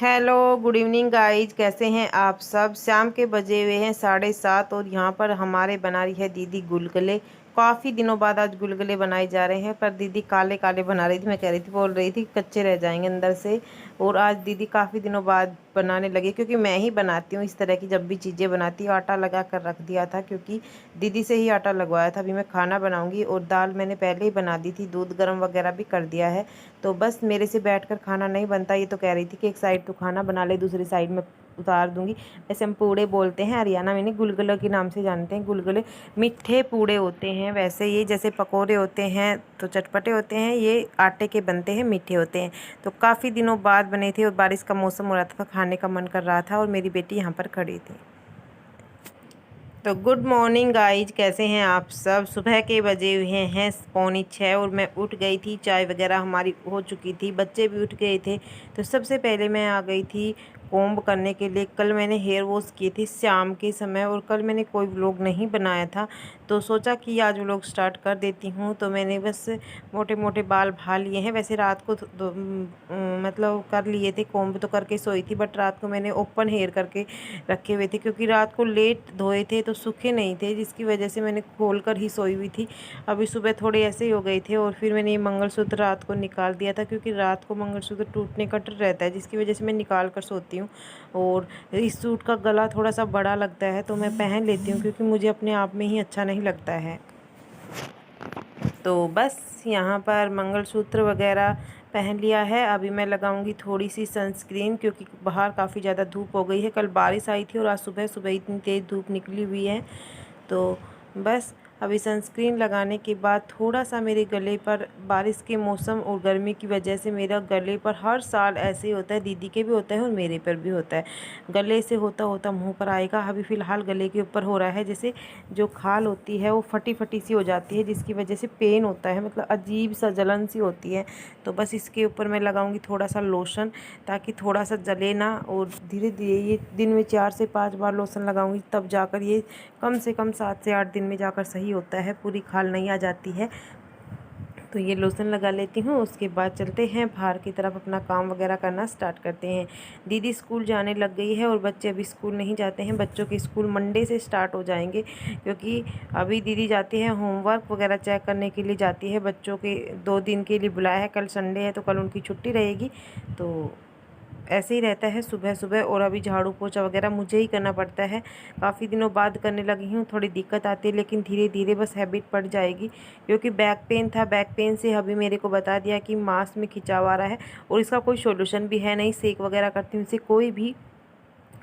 Hello, good evening guys. कैसे हैं आप सब। शाम के बजे हुए हैं 7:30 और यहाँ पर हमारे बना रही है दीदी गुलगुले। काफ़ी दिनों बाद आज गुलगुले बनाए जा रहे हैं, पर दीदी काले काले बना रही थी। मैं कह रही थी, बोल रही थी कच्चे रह जाएंगे अंदर से। और आज दीदी काफ़ी दिनों बाद बनाने लगे, क्योंकि मैं ही बनाती हूँ इस तरह की जब भी चीज़ें बनाती हूँ। आटा लगा कर रख दिया था, क्योंकि दीदी से ही आटा लगवाया था। अभी मैं खाना बनाऊँगी और दाल मैंने पहले ही बना दी थी, दूध गर्म वगैरह भी कर दिया है। तो बस मेरे से बैठकर खाना नहीं बनता। ये तो कह रही थी कि एक साइड तो खाना बना ले, दूसरी साइड में उतार दूंगी। वैसे हम पूड़े बोलते हैं हरियाणा में, नहीं गुलगुलों के नाम से जानते हैं। गुलगुले मीठे पूड़े होते हैं। वैसे ये जैसे पकोड़े होते हैं तो चटपटे होते हैं, ये आटे के बनते हैं, मीठे होते हैं। तो काफ़ी दिनों बाद बने थे और बारिश का मौसम हो रहा था, खाने का मन कर रहा था और मेरी बेटी यहाँ पर खड़ी थी। तो गुड मॉर्निंग गाइज, कैसे हैं आप सब। सुबह के बजे हुए हैं 5:45 और मैं उठ गई थी। चाय वगैरह हमारी हो चुकी थी, बच्चे भी उठ गए थे। तो सबसे पहले मैं आ गई थी कोम्ब करने के लिए। कल मैंने हेयर वॉश किए थे शाम के समय, और कल मैंने कोई व्लॉग नहीं बनाया था, तो सोचा कि आज व्लॉग स्टार्ट कर देती हूँ। तो मैंने बस मोटे मोटे बाल भा लिए हैं। वैसे रात को मतलब कर लिए थे, कोम्ब तो करके सोई थी, बट रात को मैंने ओपन हेयर करके रखे हुए थे, क्योंकि रात को लेट धोए थे तो सूखे नहीं थे, जिसकी वजह से मैंने खोल कर ही सोई हुई थी। अभी सुबह थोड़े ऐसे ही हो गए थे। और फिर मैंने ये मंगलसूत्र रात को निकाल दिया था, क्योंकि रात को मंगलसूत्र टूटने का डर रहता है, जिसकी वजह से मैं निकाल कर सोती हूँ। और इस सूट का गला थोड़ा सा बड़ा लगता है, तो मैं पहन लेती हूँ, क्योंकि मुझे अपने आप में ही अच्छा नहीं लगता है। तो बस यहाँ पर मंगलसूत्र वगैरह पहन लिया है। अभी मैं लगाऊंगी थोड़ी सी सनस्क्रीन, क्योंकि बाहर काफ़ी ज़्यादा धूप हो गई है। कल बारिश आई थी और आज सुबह सुबह इतनी तेज़ धूप निकली हुई है। तो बस अभी सनस्क्रीन लगाने के बाद थोड़ा सा मेरे गले पर, बारिश के मौसम और गर्मी की वजह से मेरा गले पर हर साल ऐसे ही होता है, दीदी के भी होता है और मेरे पर भी होता है। गले से होता होता मुंह पर आएगा। अभी फ़िलहाल गले के ऊपर हो रहा है, जैसे जो खाल होती है वो फटी फटी सी हो जाती है, जिसकी वजह से पेन होता है, मतलब अजीब सा जलन सी होती है। तो बस इसके ऊपर मैं लगाऊंगी थोड़ा सा लोशन, ताकि थोड़ा सा जले ना। और धीरे धीरे ये दिन में 4 से 5 बार लोशन लगाऊंगी, तब जाकर ये कम से कम 7 से 8 दिन में जाकर सही होता है, पूरी खाल नहीं आ जाती है। तो ये लोशन लगा लेती हूँ। उसके बाद चलते हैं बाहर की तरफ, अपना काम वगैरह करना स्टार्ट करते हैं। दीदी स्कूल जाने लग गई है और बच्चे अभी स्कूल नहीं जाते हैं। बच्चों के स्कूल मंडे से स्टार्ट हो जाएंगे, क्योंकि अभी दीदी जाती है होमवर्क वगैरह चेक करने के लिए जाती है। बच्चों के 2 दिन के लिए बुलाया है, कल संडे है तो कल उनकी छुट्टी रहेगी। तो ऐसे ही रहता है सुबह सुबह। और अभी झाड़ू पोछा वगैरह मुझे ही करना पड़ता है। काफ़ी दिनों बाद करने लगी हूँ, थोड़ी दिक्कत आती है, लेकिन धीरे धीरे बस हैबिट पड़ जाएगी। क्योंकि बैक पेन था, बैक पेन से अभी मेरे को बता दिया कि मांस में खिंचाव आ रहा है, और इसका कोई सोल्यूशन भी है नहीं। सेक वगैरह करती हूँ, इससे कोई भी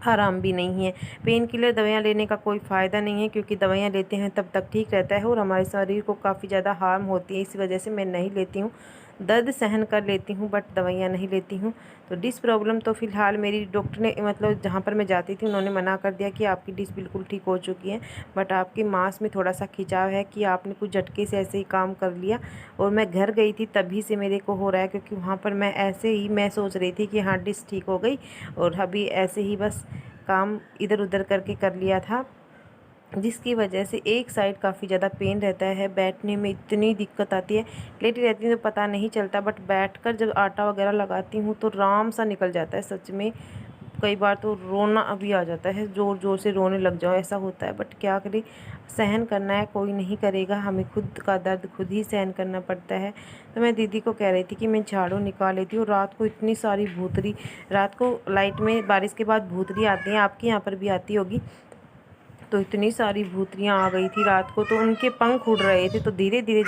आराम भी नहीं है। पेन किलर दवाइयाँ लेने का कोई फ़ायदा नहीं है, क्योंकि दवाइयाँ लेते हैं तब तक ठीक रहता है, और हमारे शरीर को काफ़ी ज़्यादा हार्म होती है। इस वजह से मैं नहीं लेती हूँ। दर्द सहन कर लेती हूँ, बट दवाइयाँ नहीं लेती हूँ। तो डिस्क प्रॉब्लम तो फ़िलहाल मेरी डॉक्टर ने, मतलब जहाँ पर मैं जाती थी, उन्होंने मना कर दिया कि आपकी डिस्क बिल्कुल ठीक हो चुकी है, बट आपकी मांस में थोड़ा सा खिंचाव है, कि आपने कुछ झटके से ऐसे ही काम कर लिया। और मैं घर गई थी तभी से मेरे को हो रहा है, क्योंकि वहाँ पर मैं ऐसे ही मैं सोच रही थी कि हाँ डिस्क ठीक हो गई, और अभी ऐसे ही बस काम इधर उधर करके कर लिया था, जिसकी वजह से एक साइड काफ़ी ज़्यादा पेन रहता है। बैठने में इतनी दिक्कत आती है, लेटी रहती हूँ तो पता नहीं चलता, बट बैठकर जब आटा वगैरह लगाती हूँ तो आराम सा निकल जाता है सच में। कई बार तो रोना अभी आ जाता है, ज़ोर ज़ोर से रोने लग जाओ, ऐसा होता है। बट क्या करें, सहन करना है, कोई नहीं करेगा, हमें खुद का दर्द खुद ही सहन करना पड़ता है। तो मैं दीदी को कह रही थी कि मैं झाड़ू निकाल लेती हूँ। रात को इतनी सारी भूतरी, रात को लाइट में बारिश के बाद भूतरी आती हैं, आपके यहाँ पर भी आती होगी। तो इतनी सारी भूतियाँ आ गई थी रात को, तो उनके पंख उड़ रहे थे, धीरे धीरे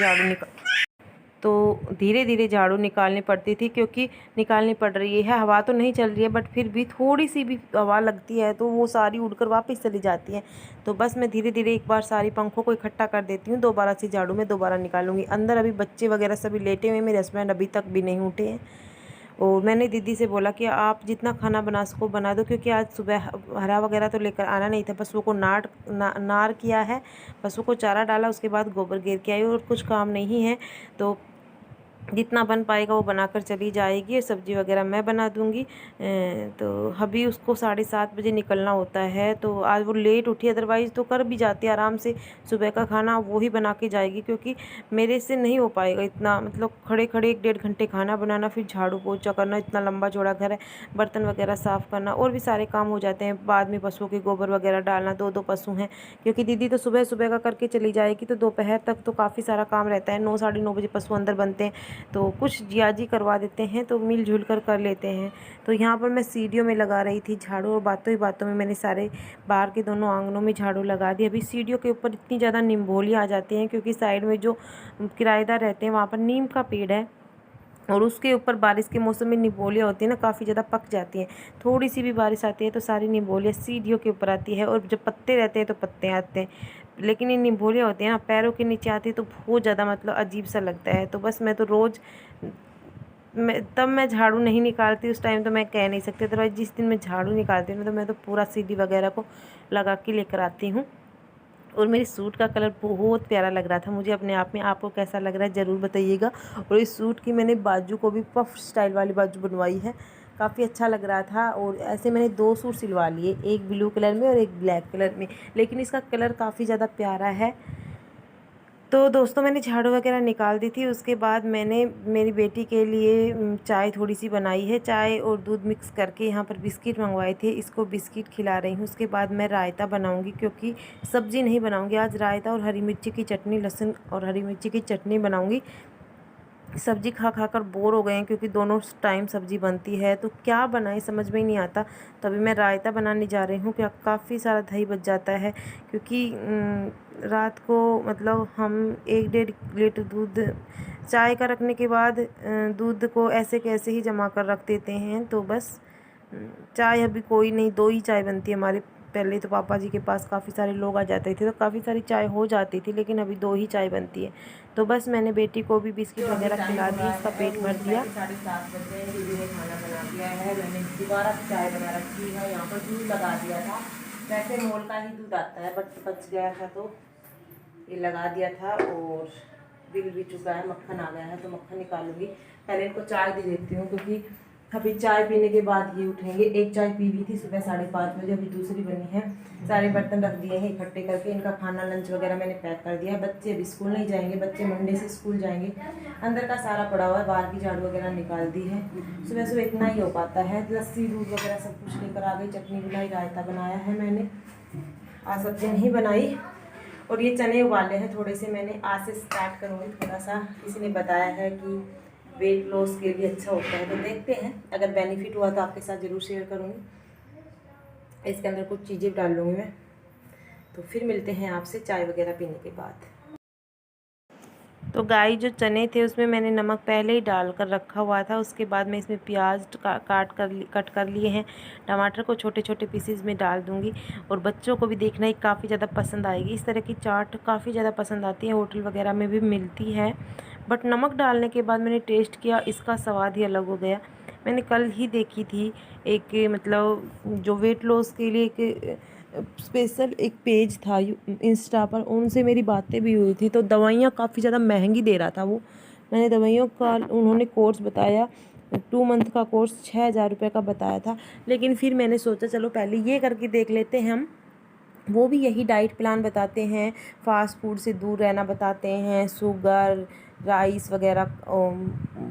झाड़ू निकालनी पड़ती थी, क्योंकि निकालनी पड़ रही है। हवा तो नहीं चल रही है, बट फिर भी थोड़ी सी भी हवा लगती है तो वो सारी उड़कर वापस चली जाती है। तो बस मैं धीरे धीरे एक बार सारी पंखों को इकट्ठा कर देती हूँ, दोबारा से झाड़ू में दोबारा निकालूंगी। अंदर अभी बच्चे वगैरह सभी लेटे हुए हैं, मेरे हस्बैंड अभी तक भी नहीं उठे हैं। और मैंने दीदी से बोला कि आप जितना खाना बना सको बना दो, क्योंकि आज सुबह हरा वगैरह तो लेकर आना नहीं था। पशुओं को नार किया है, पशुओं को चारा डाला, उसके बाद गोबर घेर के आई, और कुछ काम नहीं है। तो जितना बन पाएगा वो बनाकर चली जाएगी और सब्ज़ी वगैरह मैं बना दूँगी। तो अभी उसको 7:30 बजे निकलना होता है, तो आज वो लेट उठी, अदरवाइज़ तो कर भी जाती है आराम से। सुबह का खाना वो ही बना के जाएगी, क्योंकि मेरे से नहीं हो पाएगा इतना, मतलब खड़े खड़े 1-1.5 घंटे खाना बनाना, फिर झाड़ू पोछा करना, इतना लंबा चौड़ा घर है, बर्तन वगैरह साफ़ करना और भी सारे काम हो जाते हैं। बाद में पशुओं के गोबर वगैरह डालना, 2-2 पशु हैं, क्योंकि दीदी तो सुबह सुबह का करके चली जाएगी, तो दोपहर तक तो काफ़ी सारा काम रहता है। 9 साढ़े 9 बजे पशु अंदर बनते हैं, तो कुछ जिया जी करवा देते हैं, तो मिलजुल कर लेते हैं। तो यहाँ पर मैं सीढ़ियों में लगा रही थी झाड़ू, और बातों ही बातों में मैंने सारे बाहर के दोनों आंगनों में झाड़ू लगा दी। अभी सीढ़ियों के ऊपर इतनी ज़्यादा नीमभोली आ जाती हैं, क्योंकि साइड में जो किराएदार रहते हैं वहाँ पर नीम का पेड़ है, और उसके ऊपर बारिश के मौसम में निबोलियाँ होती हैं ना, काफ़ी ज़्यादा पक जाती हैं। थोड़ी सी भी बारिश आती है तो सारी निबोलियाँ सीढ़ियों के ऊपर आती है, और जब पत्ते रहते हैं तो पत्ते आते हैं, लेकिन ये निबोलियाँ होती हैं ना, पैरों के नीचे आती है तो बहुत ज़्यादा मतलब अजीब सा लगता है। तो बस मैं तो रोज़ मैं झाड़ू नहीं निकालती उस टाइम, तो मैं कह नहीं सकती, अदरवाइज़ जिस दिन मैं झाड़ू निकालती हूँ तो मैं तो पूरा सीढ़ी वगैरह को लगा के लेकर आती हूँ। और मेरे सूट का कलर बहुत प्यारा लग रहा था मुझे अपने आप में। आपको कैसा लग रहा है ज़रूर बताइएगा। और इस सूट की मैंने बाजू को भी पफ स्टाइल वाली बाजू बनवाई है, काफ़ी अच्छा लग रहा था। और ऐसे मैंने 2 सूट सिलवा लिए, एक ब्लू कलर में और एक ब्लैक कलर में, लेकिन इसका कलर काफ़ी ज़्यादा प्यारा है। तो दोस्तों मैंने झाड़ू वगैरह निकाल दी थी। उसके बाद मैंने मेरी बेटी के लिए चाय थोड़ी सी बनाई है, चाय और दूध मिक्स करके यहाँ पर बिस्किट मंगवाए थे, इसको बिस्किट खिला रही हूँ। उसके बाद मैं रायता बनाऊँगी, क्योंकि सब्ज़ी नहीं बनाऊँगी आज, रायता और हरी मिर्ची की चटनी, लहसुन और हरी मिर्ची की चटनी बनाऊँगी। सब्ज़ी खा खा कर बोर हो गए हैं, क्योंकि दोनों टाइम सब्ज़ी बनती है, तो क्या बनाएं समझ में ही नहीं आता। तो अभी मैं रायता बनाने जा रही हूँ, क्या काफ़ी सारा दही बच जाता है, क्योंकि रात को मतलब हम 1-1.5 लीटर दूध चाय का रखने के बाद दूध को ऐसे कैसे ही जमा कर रख देते हैं। तो बस चाय अभी कोई नहीं, 2 ही चाय बनती है हमारे। पहले तो पापा जी के पास काफ़ी सारे लोग आ जाते थे, तो काफ़ी सारी चाय हो जाती थी, लेकिन अभी 2 ही चाय बनती है। तो बस मैंने बेटी को भी बिस्किट वगैरह खिला दिया, इसका पेट भर दिया। 7:30 बजे दीदी ने खाना बना दिया है, मैंने दोबारा से चाय बना रखी है। यहाँ पर दूध लगा दिया था, वैसे मोल का ही दूध आता है, बट बच गया था तो ये लगा दिया था। और बिल भी चुका है, मक्खन आ गया है, तो मक्खन निकालूंगी। पहले इनको चाय दे देती हूँ, क्योंकि अभी चाय पीने के बाद ये उठेंगे। एक चाय पी ली थी सुबह 5:30 बजे, अभी दूसरी बनी है। सारे बर्तन रख दिए हैं इकट्ठे करके, इनका खाना लंच वगैरह मैंने पैक कर दिया है। बच्चे अभी स्कूल नहीं जाएंगे, बच्चे मंडे से स्कूल जाएंगे। अंदर का सारा पड़ा हुआ है, बाहर की झाड़ू वगैरह निकाल दी है। सुबह सुबह इतना ही हो पाता है। लस्सी दूध वगैरह सब कुछ लेकर आ गई, चटनी बनाई, रायता बनाया है मैंने। आज सब्जी नहीं बनाई। और ये चने उबाले हैं थोड़े से, मैंने आज से स्टार्ट करूँगी थोड़ा सा। किसी ने बताया है कि वेट लॉस के लिए अच्छा होता है, तो देखते हैं, अगर बेनिफिट हुआ तो आपके साथ ज़रूर शेयर करूँगी। इसके अंदर कुछ चीज़ें डाल लूँगी मैं, तो फिर मिलते हैं आपसे चाय वगैरह पीने के बाद। तो गाय जो चने थे उसमें मैंने नमक पहले ही डाल कर रखा हुआ था। उसके बाद मैं इसमें प्याज कट कर लिए हैं, टमाटर को छोटे छोटे पीसेस में डाल दूंगी। और बच्चों को भी देखना ही काफ़ी ज़्यादा पसंद आएगी। इस तरह की चाट काफ़ी ज़्यादा पसंद आती है, होटल वगैरह में भी मिलती है। बट नमक डालने के बाद मैंने टेस्ट किया, इसका स्वाद ही अलग हो गया। मैंने कल ही देखी थी एक, मतलब जो वेट लॉस के लिए एक स्पेशल एक पेज था इंस्टा पर, उनसे मेरी बातें भी हुई थी। तो दवाइयाँ काफ़ी ज़्यादा महंगी दे रहा था वो। मैंने दवाइयों का उन्होंने कोर्स बताया, 2 मंथ का कोर्स 6,000 रुपये का बताया था। लेकिन फिर मैंने सोचा चलो पहले ये करके देख लेते हैं हम। वो भी यही डाइट प्लान बताते हैं, फास्ट फूड से दूर रहना बताते हैं, शुगर राइस वगैरह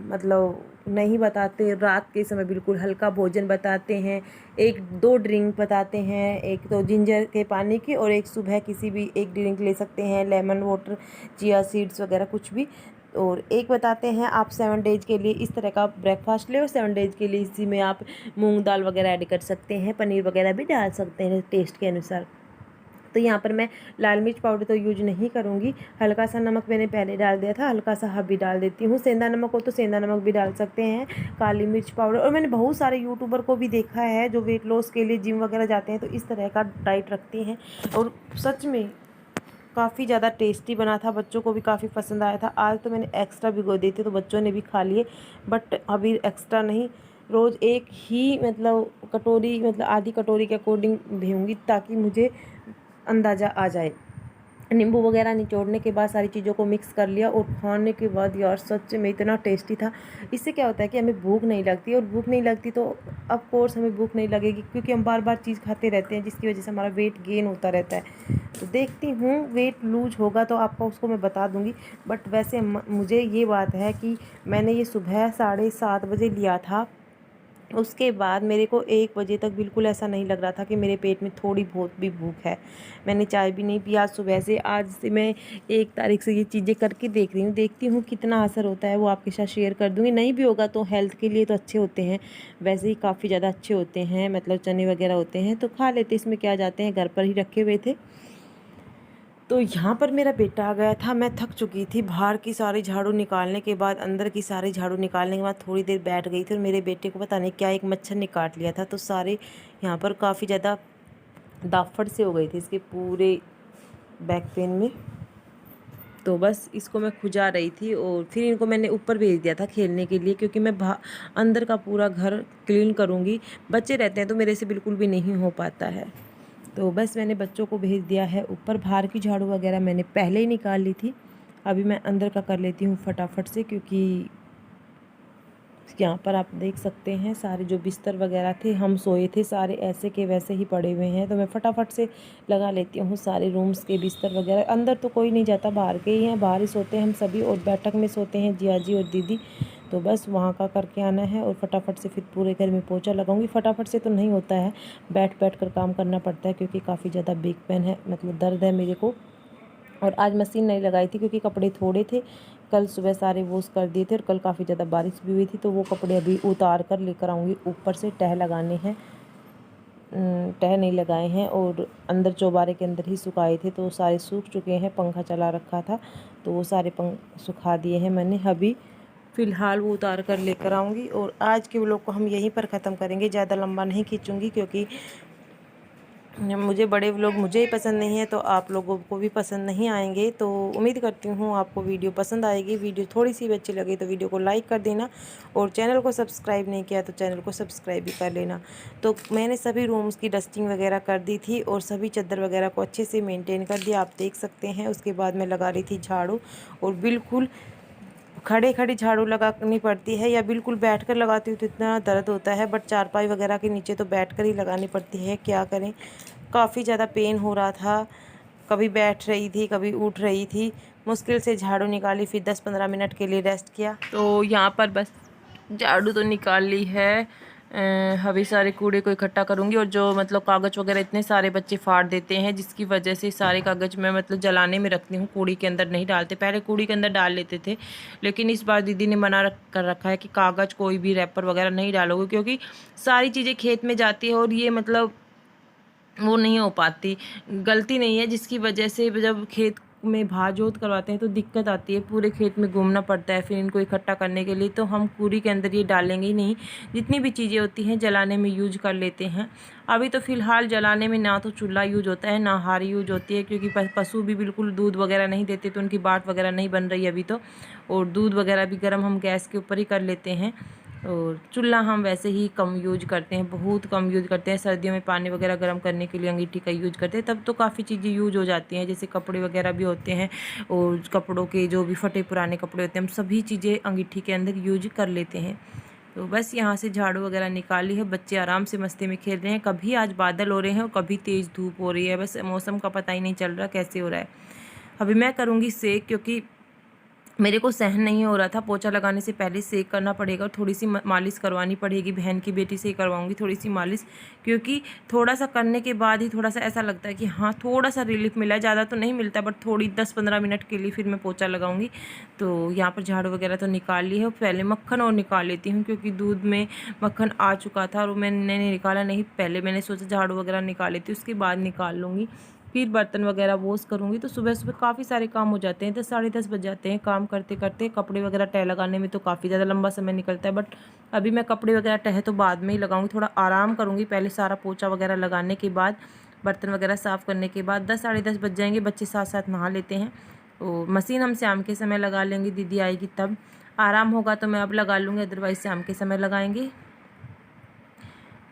मतलब नहीं बताते। रात के समय बिल्कुल हल्का भोजन बताते हैं। 1-2 ड्रिंक बताते हैं, एक तो जिंजर के पानी की, और एक सुबह किसी भी एक ड्रिंक ले सकते हैं, लेमन वाटर, चिया सीड्स वगैरह कुछ भी। और एक बताते हैं आप 7 डेज के लिए इस तरह का ब्रेकफास्ट ले, और 7 डेज के लिए इसी में आप मूंग दाल वगैरह ऐड कर सकते हैं, पनीर वगैरह भी डाल सकते हैं टेस्ट के अनुसार। तो यहाँ पर मैं लाल मिर्च पाउडर तो यूज नहीं करूँगी, हल्का सा नमक मैंने पहले डाल दिया था, हल्का सा अभी डाल देती हूँ। सेंधा नमक हो तो सेंधा नमक भी डाल सकते हैं, काली मिर्च पाउडर। और मैंने बहुत सारे यूट्यूबर को भी देखा है जो वेट लॉस के लिए जिम वगैरह जाते हैं, तो इस तरह का डाइट रखते हैं, और सच में काफ़ी ज़्यादा टेस्टी बना था। बच्चों को भी काफ़ी पसंद आया था। आज तो मैंने एक्स्ट्रा भिगो दी थी, तो बच्चों ने भी खा लिए, बट अभी एक्स्ट्रा नहीं, रोज़ एक ही मतलब कटोरी, मतलब आधी कटोरी के अकॉर्डिंग भेजूँगी, ताकि मुझे अंदाज़ा आ जाए। नींबू वगैरह निचोड़ने के बाद सारी चीज़ों को मिक्स कर लिया और खाने के बाद यार सच में इतना टेस्टी था। इससे क्या होता है कि हमें भूख नहीं लगती, और भूख नहीं लगती तो ऑफ कोर्स हमें भूख नहीं लगेगी, क्योंकि हम बार बार चीज़ खाते रहते हैं, जिसकी वजह से हमारा वेट गेन होता रहता है। तो देखती हूँ वेट लूज होगा तो आपको उसको मैं बता दूँगी। बट वैसे मुझे ये बात है कि मैंने ये सुबह 7:30 बजे लिया था, उसके बाद मेरे को 1 बजे तक बिल्कुल ऐसा नहीं लग रहा था कि मेरे पेट में थोड़ी बहुत भी भूख है। मैंने चाय भी नहीं पिया सुबह से। आज से मैं 1 तारीख से ये चीज़ें करके देख रही हूँ, देखती हूँ कितना असर होता है, वो आपके साथ शेयर कर दूँगी। नहीं भी होगा तो हेल्थ के लिए तो अच्छे होते हैं, वैसे ही काफ़ी ज़्यादा अच्छे होते हैं, मतलब चने वगैरह होते हैं तो खा लेते, इसमें क्या जाते हैं, घर पर ही रखे हुए थे। तो यहाँ पर मेरा बेटा आ गया था, मैं थक चुकी थी, बाहर की सारी झाड़ू निकालने के बाद, अंदर की सारी झाड़ू निकालने के बाद थोड़ी देर बैठ गई थी, और मेरे बेटे को पता नहीं क्या एक मच्छर ने काट लिया था, तो सारे यहाँ पर काफ़ी ज़्यादा दाफड़ से हो गई थी इसके पूरे बैक पेन में। तो बस इसको मैं खुजा रही थी, और फिर इनको मैंने ऊपर भेज दिया था खेलने के लिए, क्योंकि मैं अंदर का पूरा घर क्लीन करूँगी। बच्चे रहते हैं तो मेरे से बिल्कुल भी नहीं हो पाता है। तो बस मैंने बच्चों को भेज दिया है ऊपर। बाहर की झाड़ू वगैरह मैंने पहले ही निकाल ली थी, अभी मैं अंदर का कर लेती हूँ फटाफट से, क्योंकि यहाँ पर आप देख सकते हैं सारे जो बिस्तर वगैरह थे, हम सोए थे सारे ऐसे के वैसे ही पड़े हुए हैं, तो मैं फटाफट से लगा लेती हूँ सारे रूम्स के बिस्तर वगैरह। अंदर तो कोई नहीं जाता, बाहर के ही हैं, बाहर ही सोते हैं हम सभी, और बैठक में सोते हैं जिया जी और दीदी। तो बस वहाँ का करके आना है, और फटाफट से फिर पूरे घर में पोछा लगाऊंगी। फटाफट से तो नहीं होता है, बैठ बैठ कर काम करना पड़ता है, क्योंकि काफ़ी ज़्यादा बैक पेन है, मतलब दर्द है मेरे को। और आज मशीन नहीं लगाई थी क्योंकि कपड़े थोड़े थे, कल सुबह सारे वॉश कर दिए थे, और कल काफ़ी ज़्यादा बारिश भी हुई थी, तो वो कपड़े अभी उतार कर लेकर आऊँगी ऊपर से। तह लगाने हैं, तह नहीं लगाए हैं, और अंदर चौबारे के अंदर ही सुखाए थे, तो सारे सूख चुके हैं। पंखा चला रखा था तो वो सारे सुखा दिए हैं मैंने। अभी फ़िलहाल वो उतार कर लेकर आऊँगी, और आज के व्लॉग को हम यहीं पर ख़त्म करेंगे। ज़्यादा लंबा नहीं खींचूँगी, क्योंकि मुझे बड़े व्लॉग मुझे ही पसंद नहीं है, तो आप लोगों को भी पसंद नहीं आएंगे। तो उम्मीद करती हूँ आपको वीडियो पसंद आएगी। वीडियो थोड़ी सी भी अच्छी लगी तो वीडियो को लाइक कर देना, और चैनल को सब्सक्राइब नहीं किया तो चैनल को सब्सक्राइब भी कर लेना। तो मैंने सभी रूम्स की डस्टिंग वगैरह कर दी थी, और सभी चादर वगैरह को अच्छे से मेनटेन कर दिया, आप देख सकते हैं। उसके बाद मैं लगा रही थी झाड़ू, और बिल्कुल खड़े खड़ी झाड़ू लगानी पड़ती है, या बिल्कुल बैठकर लगाती हूँ तो इतना दर्द होता है, बट चारपाई वगैरह के नीचे तो बैठकर ही लगानी पड़ती है, क्या करें। काफ़ी ज़्यादा पेन हो रहा था, कभी बैठ रही थी कभी उठ रही थी, मुश्किल से झाड़ू निकाली, फिर 10-15 मिनट के लिए रेस्ट किया। तो यहाँ पर बस झाड़ू तो निकाल ली है, अभी सारे कूड़े को इकट्ठा करूँगी। और जो मतलब कागज़ वगैरह इतने सारे बच्चे फाड़ देते हैं, जिसकी वजह से सारे कागज़ मैं मतलब जलाने में रखती हूँ, कूड़ी के अंदर नहीं डालते। पहले कूड़ी के अंदर डाल लेते थे, लेकिन इस बार दीदी ने मना कर रखा है कि कागज़ कोई भी रैपर वगैरह नहीं डालोगे, क्योंकि सारी चीज़ें खेत में जाती है, और ये मतलब वो नहीं हो पाती, गलती नहीं है, जिसकी वजह से जब खेत में भाव जोत करवाते हैं तो दिक्कत आती है, पूरे खेत में घूमना पड़ता है फिर इनको इकट्ठा करने के लिए। तो हम कूड़ी के अंदर ये डालेंगे ही नहीं, जितनी भी चीज़ें होती हैं जलाने में यूज कर लेते हैं। अभी तो फ़िलहाल जलाने में ना तो चूल्हा यूज होता है ना हारी यूज होती है, क्योंकि पशु भी बिल्कुल दूध वगैरह नहीं देते, तो उनकी बाट वगैरह नहीं बन रही अभी तो। और दूध वगैरह भी गर्म हम गैस के ऊपर ही कर लेते हैं, और चूल्हा हम वैसे ही कम यूज करते हैं, बहुत कम यूज करते हैं। सर्दियों में पानी वगैरह गर्म करने के लिए अंगीठी का यूज करते हैं, तब तो काफ़ी चीज़ें यूज हो जाती हैं, जैसे कपड़े वगैरह भी होते हैं, और कपड़ों के जो भी फटे पुराने कपड़े होते हैं, हम सभी चीज़ें अंगीठी के अंदर यूज कर लेते हैं। तो बस यहाँ से झाड़ू वगैरह निकाली है, बच्चे आराम से मस्ती में खेल रहे हैं। कभी आज बादल हो रहे हैं और कभी तेज़ धूप हो रही है, बस मौसम का पता ही नहीं चल रहा कैसे हो रहा है। अभी मैं करूँगी सेक, क्योंकि मेरे को सहन नहीं हो रहा था। पोछा लगाने से पहले सेक करना पड़ेगा, और थोड़ी सी मालिश करवानी पड़ेगी, बहन की बेटी से ही करवाऊंगी थोड़ी सी मालिश, क्योंकि थोड़ा सा करने के बाद ही थोड़ा सा ऐसा लगता है कि हाँ थोड़ा सा रिलीफ मिला है, ज़्यादा तो नहीं मिलता, बट थोड़ी 10-15 मिनट के लिए फिर मैं पोछा लगाऊंगी। तो यहाँ पर झाड़ू वगैरह तो निकाल ली है, पहले मक्खन और निकाल लेती हूँ, क्योंकि दूध में मक्खन आ चुका था और मैंने निकाला नहीं, पहले मैंने सोचा झाड़ू वगैरह निकाल लेती हूँ, उसके बाद निकाल लूँगी। फिर बर्तन वगैरह वॉश करूँगी। तो सुबह सुबह काफ़ी सारे काम हो जाते हैं, 10 साढ़े 10 बज जाते हैं काम करते करते। कपड़े वगैरह तह लगाने में तो काफ़ी ज़्यादा लंबा समय निकलता है, बट अभी मैं कपड़े वगैरह तह तो बाद में ही लगाऊंगी, थोड़ा आराम करूँगी। पहले सारा पोछा वगैरह लगाने के बाद, बर्तन वगैरह साफ़ करने के बाद 10 साढ़े 10 बज जाएंगे। बच्चे साथ साथ नहा लेते हैं, तो मशीन हम शाम के समय लगा लेंगे, दीदी आएगी तब आराम होगा तो मैं अब लगा लूँगी, अदरवाइज़ शाम के समय लगाएंगे।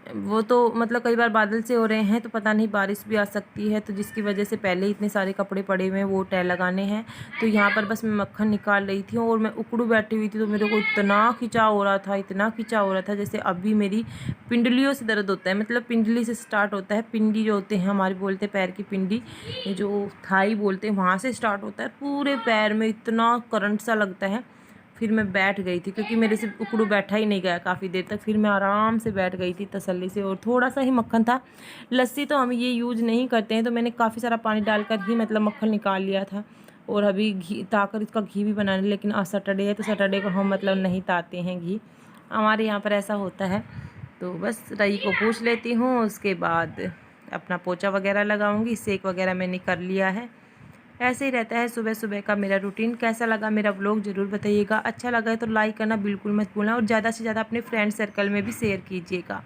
वो तो मतलब कई बार बादल से हो रहे हैं तो पता नहीं बारिश भी आ सकती है, तो जिसकी वजह से पहले ही इतने सारे कपड़े पड़े हुए हैं वो तय लगाने हैं। तो यहाँ पर बस मैं मक्खन निकाल रही थी और मैं उकड़ू बैठी हुई थी, तो मेरे को इतना खिंचाव हो रहा था, इतना खिंचाव हो रहा था जैसे अभी मेरी पिंडलियों से दर्द होता है। मतलब पिंडली से स्टार्ट होता है, पिंडी जो होते हैं हमारे बोलते हैं पैर की पिंडी, जो थाई बोलते हैं, वहाँ से स्टार्ट होता है। पूरे पैर में इतना करंट सा लगता है। फिर मैं बैठ गई थी क्योंकि मेरे से उकड़ू बैठा ही नहीं गया काफ़ी देर तक। फिर मैं आराम से बैठ गई थी तसल्ली से, और थोड़ा सा ही मक्खन था। लस्सी तो हम ये यूज़ नहीं करते हैं, तो मैंने काफ़ी सारा पानी डालकर ही मतलब मक्खन निकाल लिया था। और अभी घी ताकर इसका घी भी बनाने, लेकिन आज सैटरडे है तो सैटरडे को हम मतलब नहीं ताते हैं घी, हमारे यहाँ पर ऐसा होता है। तो बस रई को पूछ लेती हूँ, उसके बाद अपना पोछा वगैरह लगाऊंगी। सेक वगैरह मैंने कर लिया है। ऐसे ही रहता है सुबह सुबह का मेरा रूटीन। कैसा लगा मेरा व्लॉग ज़रूर बताइएगा। अच्छा लगा है तो लाइक करना बिल्कुल मत भूलना, और ज़्यादा से ज़्यादा अपने फ्रेंड सर्कल में भी शेयर कीजिएगा।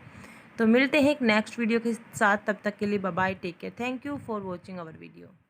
तो मिलते हैं एक नेक्स्ट वीडियो के साथ, तब तक के लिए bye bye, take care, thank you for watching our video.